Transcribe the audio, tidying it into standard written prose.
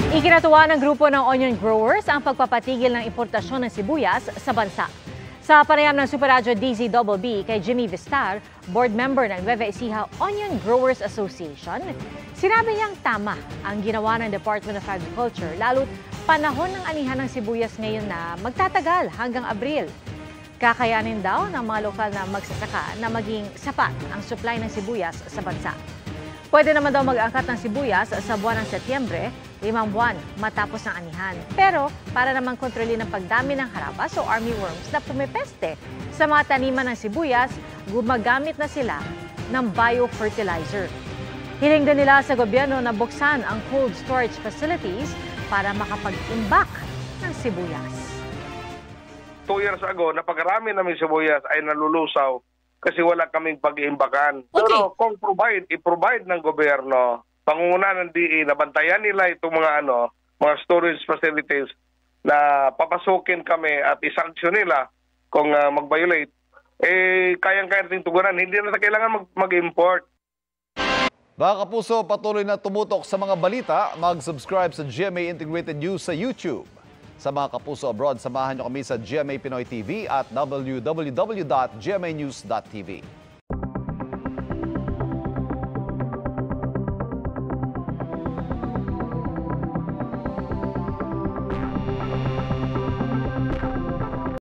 Ikinatuwa ng grupo ng onion growers ang pagpapatigil ng importasyon ng sibuyas sa bansa. Sa panayam ng Super Radyo DZBB kay Jimmy Vistar, board member ng Nueva Ecija Onion Growers Association, sinabi niyang tama ang ginawa ng Department of Agriculture lalo't panahon ng anihan ng sibuyas ngayon na magtatagal hanggang Abril. Kakayanin daw ng mga lokal na magsasaka na maging sapat ang supply ng sibuyas sa bansa. Pwede naman daw mag-angkat ng sibuyas sa buwan ng Setyembre, 5 buwan matapos ng anihan. Pero para naman kontrolin ang pagdami ng harapas o armyworms na pumipeste sa mga taniman ng sibuyas, gumagamit na sila ng biofertilizer. Hiling din nila sa gobyerno na buksan ang cold storage facilities para makapag-imbak ng sibuyas. 2 years ago, napakarami namin sibuyas ay nalulusaw kasi wala kaming pag-iimbakan. Okay. Pero kung i-provide ng gobyerno, pangunguna ng DE, nabantayan nila itong mga storage facilities na papasukin kami at isanksyon nila kung mag-violate, kayang-kaya natin tugunan. Hindi na kailangan mag-import. Mga kapuso, patuloy na tumutok sa mga balita. Mag-subscribe sa GMA Integrated News sa YouTube. Sa mga kapuso abroad, samahan niyo kami sa GMA Pinoy TV at www.gmanews.tv.